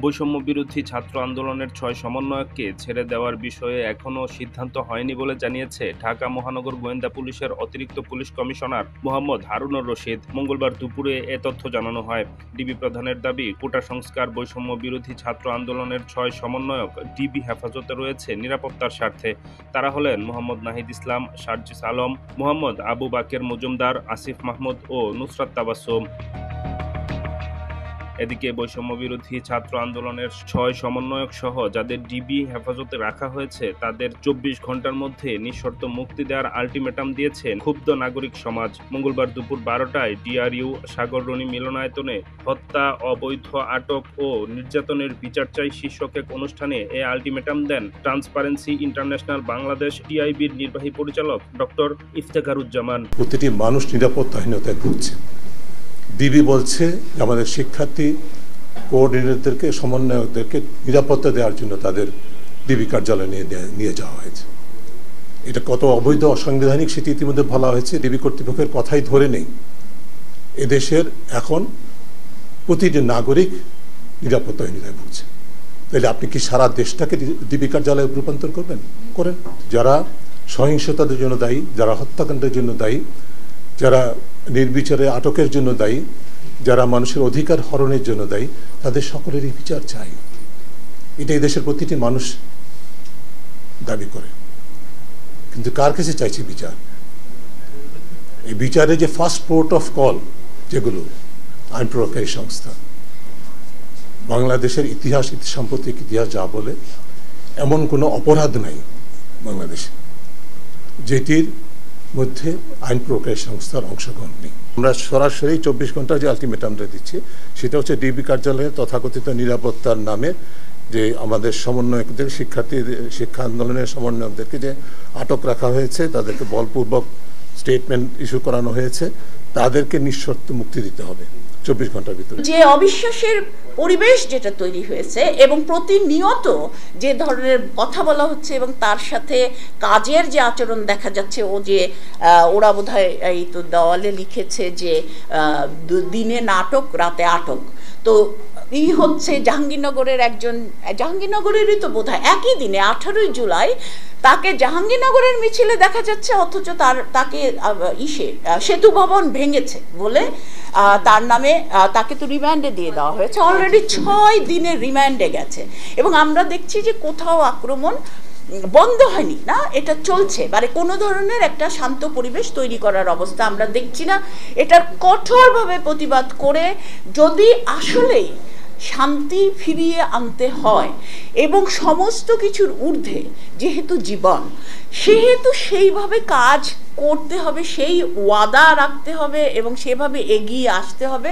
বৈষম্য বিরোধী ছাত্র আন্দোলনের ৬ সমন্বয়ককে ছেড়ে দেওয়ার বিষয়ে এখনও সিদ্ধান্ত হয়নি বলে জানিয়েছে ঢাকা মহানগর গোয়েন্দা পুলিশের অতিরিক্ত পুলিশ কমিশনার মোহাম্মদ হারুনুর রশিদ। মঙ্গলবার দুপুরে এ তথ্য জানানো হয়। ডিবি প্রধানের দাবি, কোটা সংস্কার বৈষম্য বিরোধী ছাত্র আন্দোলনের ৬ সমন্বয়ক ডিবি হেফাজতে রয়েছে নিরাপত্তার স্বার্থে। তারা হলেন মোহাম্মদ নাহিদ ইসলাম, সার্জিস আলম, মোহাম্মদ আবু বাকের মজুমদার, আসিফ মাহমুদ ও নুসরাত তাবাসসুম। এদিকে বৈষম্য বিরোধী ছাত্র আন্দোলনের ৬ সমন্বয়ক সহ যাদের ডিবি হেফাজতে রাখা হয়েছে তাদের ২৪ ঘন্টার মধ্যে নিঃশর্ত মুক্তি দেওয়ার আলটিমেটাম দিয়েছে ক্ষুব্ধ নাগরিক সমাজ। মঙ্গলবার দুপুর ১২টায় ডিআরইউ সাগররণী মিলনায়তনে হত্যা, অবৈধ আটক ও নির্যাতনের বিচার চাই শীর্ষক এক অনুষ্ঠানে এ আলটিমেটাম দেন ট্রান্সপারেন্সি ইন্টারন্যাশনাল বাংলাদেশ টিআইবির নির্বাহী পরিচালক ডক্টর ইফতেখারুজ্জামান। প্রতিটি মানুষ নিরাপত্তাহীনতায় ভুগছে। ডিবি বলছে আমাদের শিক্ষার্থী কোঅর্ডিনেটরদেরকে, সমন্বয়কদেরকে নিরাপত্তা দেওয়ার জন্য তাদের ডিবি কার্যালয়ে নিয়ে যাওয়া হয়েছে। এটা কত অবৈধ, অসাংবিধানিক সেটি ইতিমধ্যে বলা হয়েছে। ডিবি কর্তৃপক্ষের কথাই ধরে নেই। এদেশের এখন প্রতিটি নাগরিক নিরাপত্তাহীনতায় ভুগছে। তাহলে আপনি কি সারা দেশটাকে ডিবি কার্যালয়ে রূপান্তর করবেন? করেন। যারা সহিংসতার জন্য দায়ী, যারা হত্যাকাণ্ডের জন্য দায়ী, যারা নির্বিচারে আটকের জন্য দায়ী, যারা মানুষের অধিকার হরণের জন্য দায়ী, তাদের সকলেরই বিচার চাই। এটা এই দেশের প্রতিটি মানুষ দাবি করে। কিন্তু কার কাছে চাইছে বিচার? এই বিচারে যে ফার্স্ট পোর্ট অফ কল, যেগুলো আইন প্রয়োগকারী সংস্থা, বাংলাদেশের ইতিহাস, সাম্প্রতিক ইতিহাস যা বলে, এমন কোনো অপরাধ নাই বাংলাদেশে যেটির মধ্যে আইন প্রয়োগকারী সংস্থার অংশগ্রহণ নেই। আমরা সরাসরি ২৪ ঘন্টা যে আলটিমেটামটা দিচ্ছি সেটা হচ্ছে ডিবি কার্যালয়ের তথাকথিত নিরাপত্তার নামে যে আমাদের সমন্বয়কদের, শিক্ষা আন্দোলনের সমন্বয়কদেরকে যে আটক রাখা হয়েছে, তাদেরকে বলপূর্বক স্টেটমেন্ট ইস্যু করানো হয়েছে, তাদেরকে নিঃশর্ত মুক্তি দিতে হবে ২৪ ঘন্টার ভিতরে। যে অবিশ্বাসের পরিবেশ যেটা তৈরি হয়েছে এবং প্রতিনিয়ত যে ধরনের কথা বলা হচ্ছে এবং তার সাথে কাজের যে আচরণ দেখা যাচ্ছে, ওরা বোধহয় এই তো দেওয়ালে লিখেছে যে দিনে নাটক, রাতে আটক। তো হচ্ছে জাহাঙ্গীরনগরেরই তো বোধহয় একই দিনে ১৮ই জুলাই তাকে জাহাঙ্গীরনগরের মিছিলে দেখা যাচ্ছে, অথচ তাকে সেতু ভবন ভেঙেছে বলে তার নামে তাকে তো রিমান্ডে দিয়ে দেওয়া হয়েছে। অলরেডি ৬ দিনের রিমান্ডে গেছে এবং আমরা দেখছি যে কোথাও আক্রমণ বন্ধ হয়নি, না, এটা চলছে। মানে কোনো ধরনের একটা শান্ত পরিবেশ তৈরি করার অবস্থা আমরা দেখছি না। এটার কঠোরভাবে প্রতিবাদ করে যদি আসলেই শান্তি ফিরিয়ে আনতে হয় এবং সমস্ত কিছুর ঊর্ধ্বে যেহেতু জীবন, সেহেতু সেইভাবে কাজ করতে হবে, সেই ওয়াদা রাখতে হবে এবং সেভাবে এগিয়ে আসতে হবে।